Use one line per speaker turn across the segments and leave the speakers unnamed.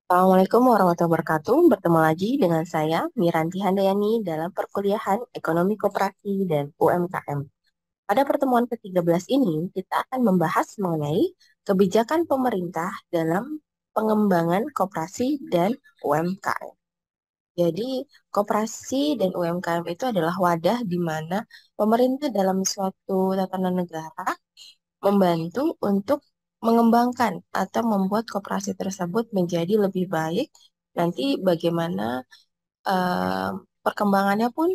Assalamualaikum warahmatullahi wabarakatuh. Bertemu lagi dengan saya, Miranti Handayani, dalam perkuliahan Ekonomi Koperasi dan UMKM. Pada pertemuan ke-13 ini, kita akan membahas mengenai kebijakan pemerintah dalam pengembangan koperasi dan UMKM. Jadi, koperasi dan UMKM itu adalah wadah di mana pemerintah dalam suatu tatanan negara membantu untuk mengembangkan atau membuat koperasi tersebut menjadi lebih baik. Nanti bagaimana eh, perkembangannya pun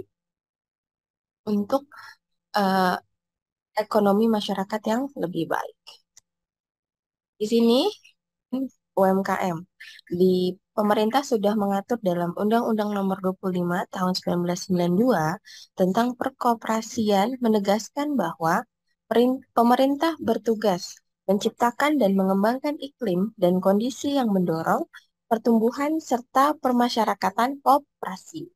untuk eh, ekonomi masyarakat yang lebih baik. Di sini UMKM di pemerintah sudah mengatur dalam Undang-Undang Nomor 25 Tahun 1992 tentang perkoperasian menegaskan bahwa pemerintah bertugas menciptakan dan mengembangkan iklim dan kondisi yang mendorong pertumbuhan serta permasyarakatan koperasi.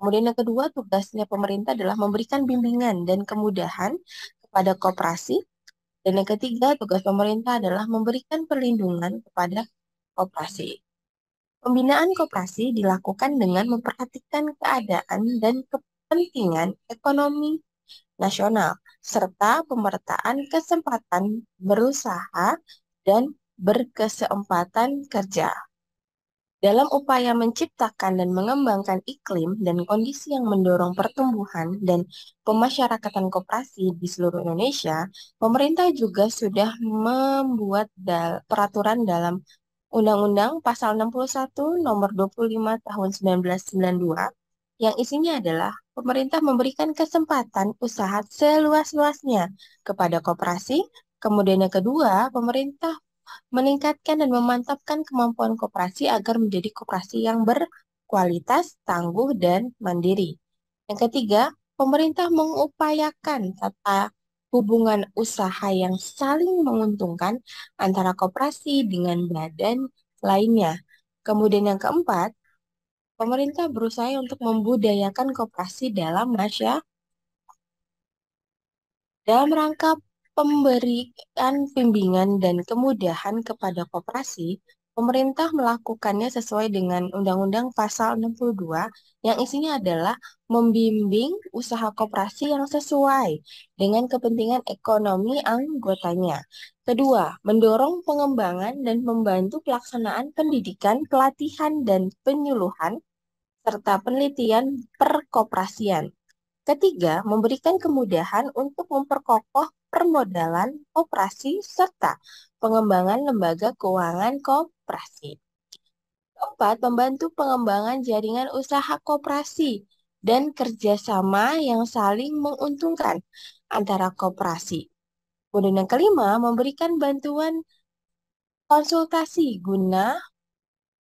Kemudian yang kedua, tugasnya pemerintah adalah memberikan bimbingan dan kemudahan kepada koperasi. Dan yang ketiga, tugas pemerintah adalah memberikan perlindungan kepada koperasi. Pembinaan koperasi dilakukan dengan memperhatikan keadaan dan kepentingan ekonomi nasional, serta pemetaan kesempatan berusaha dan berkesempatan kerja. Dalam upaya menciptakan dan mengembangkan iklim dan kondisi yang mendorong pertumbuhan dan pemasyarakatan koperasi di seluruh Indonesia, pemerintah juga sudah membuat peraturan dalam Undang-Undang Pasal 61 Nomor 25 Tahun 1992 yang isinya adalah pemerintah memberikan kesempatan usaha seluas-luasnya kepada koperasi. Kemudian yang kedua, pemerintah meningkatkan dan memantapkan kemampuan koperasi agar menjadi koperasi yang berkualitas, tangguh, dan mandiri. Yang ketiga, pemerintah mengupayakan tata hubungan usaha yang saling menguntungkan antara koperasi dengan badan lainnya. Kemudian yang keempat, pemerintah berusaha untuk membudayakan koperasi dalam rangka pemberian bimbingan dan kemudahan kepada koperasi. Pemerintah melakukannya sesuai dengan Undang-Undang Pasal 62 yang isinya adalah membimbing usaha koperasi yang sesuai dengan kepentingan ekonomi anggotanya. Kedua, mendorong pengembangan dan membantu pelaksanaan pendidikan, pelatihan, dan penyuluhan serta penelitian perkoperasian. Ketiga, memberikan kemudahan untuk memperkokoh permodalan koperasi serta pengembangan lembaga keuangan koperasi. Keempat, membantu pengembangan jaringan usaha koperasi dan kerjasama yang saling menguntungkan antara koperasi. Kemudian yang kelima, memberikan bantuan konsultasi guna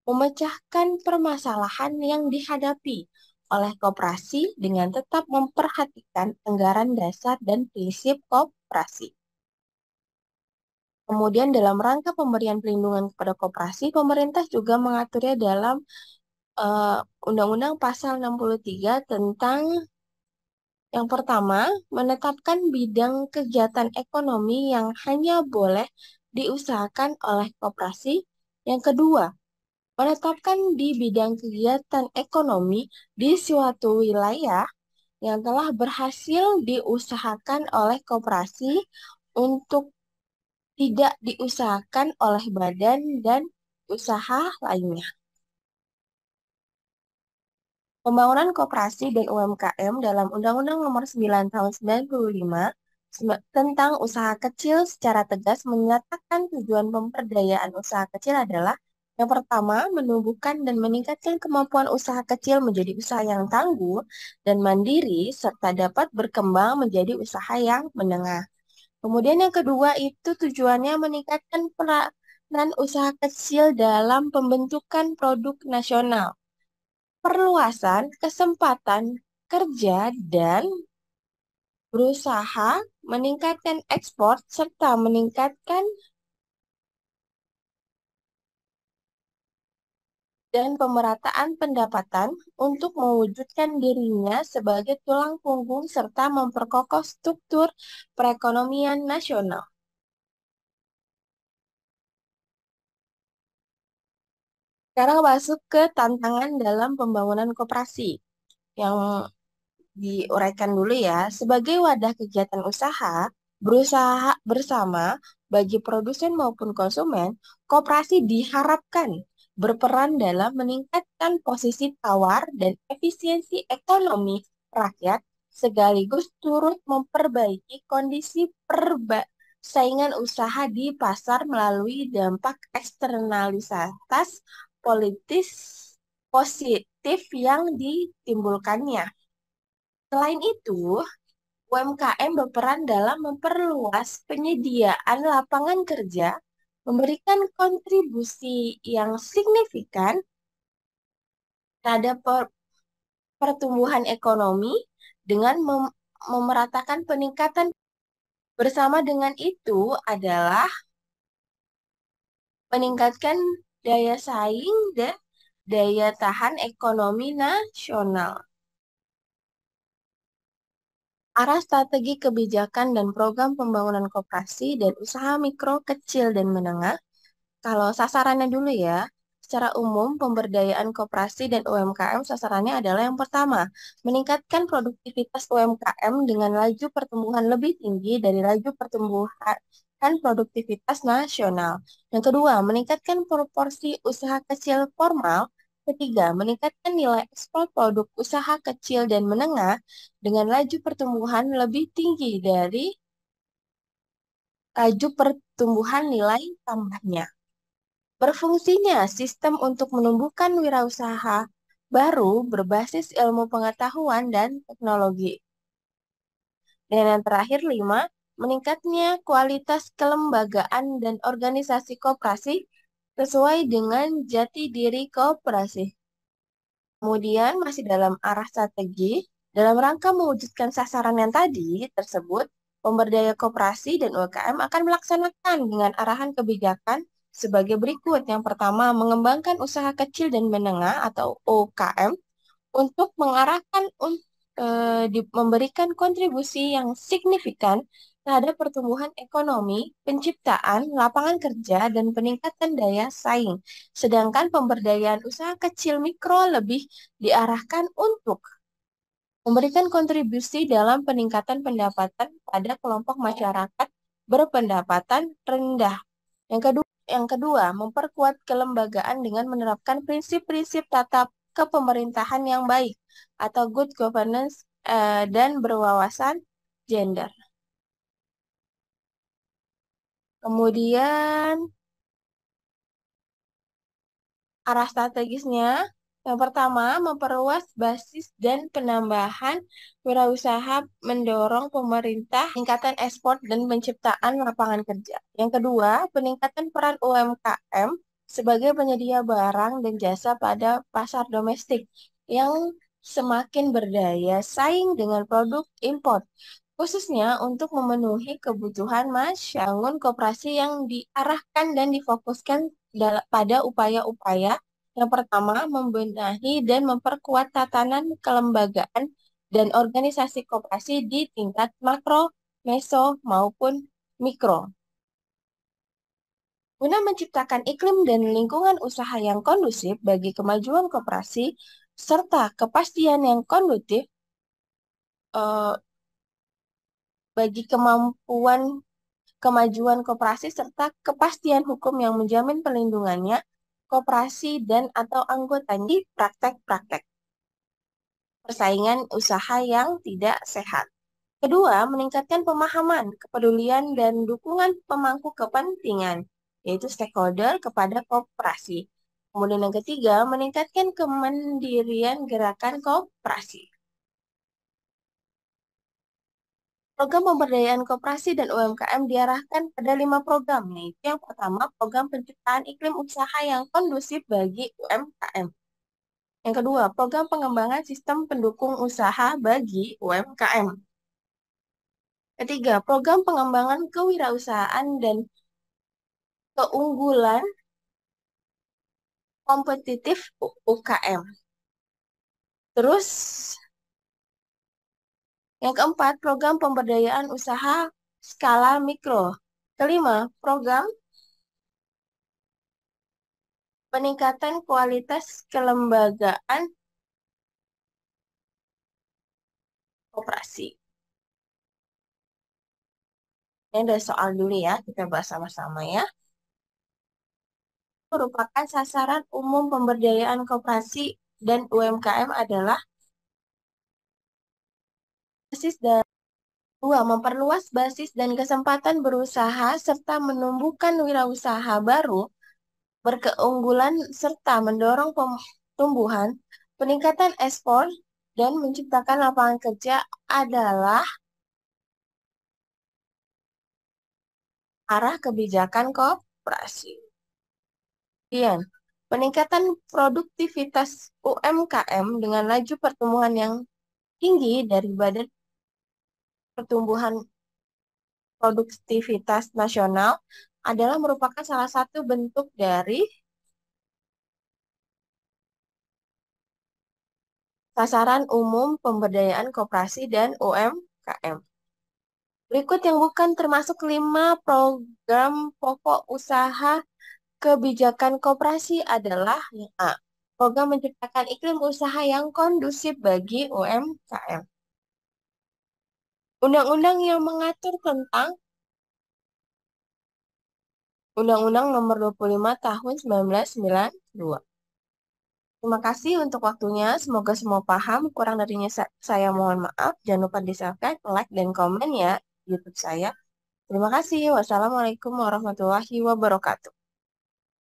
memecahkan permasalahan yang dihadapi oleh koperasi dengan tetap memperhatikan anggaran dasar dan prinsip koperasi. Kemudian dalam rangka pemberian perlindungan kepada koperasi, pemerintah juga mengaturnya dalam eh, Undang-Undang Pasal 63 tentang yang pertama, menetapkan bidang kegiatan ekonomi yang hanya boleh diusahakan oleh koperasi. Yang kedua, menetapkan di bidang kegiatan ekonomi di suatu wilayah yang telah berhasil diusahakan oleh koperasi untuk tidak diusahakan oleh badan dan usaha lainnya. Pembangunan koperasi dan UMKM dalam Undang-Undang Nomor 9 Tahun 95 tentang usaha kecil secara tegas menyatakan tujuan pemberdayaan usaha kecil adalah yang pertama, menumbuhkan dan meningkatkan kemampuan usaha kecil menjadi usaha yang tangguh dan mandiri serta dapat berkembang menjadi usaha yang menengah. Kemudian yang kedua itu tujuannya meningkatkan peranan usaha kecil dalam pembentukan produk nasional, perluasan kesempatan kerja dan berusaha meningkatkan ekspor serta meningkatkan dan pemerataan pendapatan untuk mewujudkan dirinya sebagai tulang punggung serta memperkokoh struktur perekonomian nasional. Sekarang masuk ke tantangan dalam pembangunan koperasi yang diuraikan dulu ya. Sebagai wadah kegiatan usaha, berusaha bersama bagi produsen maupun konsumen, koperasi diharapkan berperan dalam meningkatkan posisi tawar dan efisiensi ekonomi rakyat, sekaligus turut memperbaiki kondisi persaingan usaha di pasar melalui dampak eksternalitas politis positif yang ditimbulkannya. Selain itu, UMKM berperan dalam memperluas penyediaan lapangan kerja, memberikan kontribusi yang signifikan terhadap pertumbuhan ekonomi dengan memeratakan peningkatan. Bersama dengan itu adalah meningkatkan daya saing dan daya tahan ekonomi nasional. Arah strategi kebijakan dan program pembangunan koperasi dan usaha mikro, kecil, dan menengah. Kalau sasarannya dulu ya, secara umum pemberdayaan koperasi dan UMKM sasarannya adalah yang pertama, meningkatkan produktivitas UMKM dengan laju pertumbuhan lebih tinggi dari laju pertumbuhan produktivitas nasional. Yang kedua, meningkatkan proporsi usaha kecil formal. Ketiga, meningkatkan nilai ekspor produk usaha kecil dan menengah dengan laju pertumbuhan lebih tinggi dari laju pertumbuhan nilai tambahnya. Berfungsinya sistem untuk menumbuhkan wirausaha baru berbasis ilmu pengetahuan dan teknologi. Dan yang terakhir, lima, meningkatnya kualitas kelembagaan dan organisasi koperasi sesuai dengan jati diri koperasi. Kemudian masih dalam arah strategi, dalam rangka mewujudkan sasaran yang tadi tersebut, pemberdaya koperasi dan UMKM akan melaksanakan dengan arahan kebijakan sebagai berikut. Yang pertama, mengembangkan usaha kecil dan menengah atau UKM untuk mengarahkan memberikan kontribusi yang signifikan terhadap pertumbuhan ekonomi, penciptaan lapangan kerja, dan peningkatan daya saing. Sedangkan pemberdayaan usaha kecil mikro lebih diarahkan untuk memberikan kontribusi dalam peningkatan pendapatan pada kelompok masyarakat berpendapatan rendah. Yang kedua, memperkuat kelembagaan dengan menerapkan prinsip-prinsip tata kepemerintahan yang baik atau good governance dan berwawasan gender. Kemudian arah strategisnya, yang pertama, memperluas basis dan penambahan wirausaha mendorong pemerintah peningkatan ekspor dan penciptaan lapangan kerja. Yang kedua, peningkatan peran UMKM sebagai penyedia barang dan jasa pada pasar domestik yang semakin berdaya saing dengan produk impor, khususnya untuk memenuhi kebutuhan masyarakat. Koperasi yang diarahkan dan difokuskan pada upaya-upaya yang pertama, membenahi dan memperkuat tatanan kelembagaan dan organisasi koperasi di tingkat makro, meso, maupun mikro. Guna menciptakan iklim dan lingkungan usaha yang kondusif bagi kemajuan koperasi, serta kepastian yang kondusif eh, bagi kemajuan koperasi serta kepastian hukum yang menjamin pelindungannya, koperasi dan atau anggotanya di praktek-praktek persaingan usaha yang tidak sehat. Kedua, meningkatkan pemahaman, kepedulian, dan dukungan pemangku kepentingan, yaitu stakeholder kepada koperasi. Kemudian yang ketiga, meningkatkan kemandirian gerakan koperasi. Program pemberdayaan koperasi dan UMKM diarahkan pada 5 program, yaitu yang pertama, program penciptaan iklim usaha yang kondusif bagi UMKM. Yang kedua, program pengembangan sistem pendukung usaha bagi UMKM. Ketiga, program pengembangan kewirausahaan dan keunggulan kompetitif UKM. Terus, yang keempat, program pemberdayaan usaha skala mikro. Kelima, program peningkatan kualitas kelembagaan koperasi. Ini ada soal dulu ya, kita bahas sama-sama ya. Merupakan sasaran umum pemberdayaan koperasi dan UMKM adalah basis dan dua, memperluas basis dan kesempatan berusaha serta menumbuhkan wirausaha baru berkeunggulan serta mendorong pertumbuhan, peningkatan ekspor dan menciptakan lapangan kerja adalah arah kebijakan koperasi. Kemudian, peningkatan produktivitas UMKM dengan laju pertumbuhan yang tinggi dari Badan Pertumbuhan Produktivitas Nasional adalah merupakan salah satu bentuk dari sasaran umum pemberdayaan koperasi dan UMKM. Berikut yang bukan termasuk 5 program pokok usaha kebijakan koperasi adalah yang A. Program menciptakan iklim usaha yang kondusif bagi UMKM. Undang-undang yang mengatur tentang Undang-Undang Nomor 25 Tahun 1992. Terima kasih untuk waktunya. Semoga semua paham. Kurang darinya saya mohon maaf. Jangan lupa di-subscribe, like, dan komen ya YouTube saya. Terima kasih. Wassalamualaikum warahmatullahi wabarakatuh.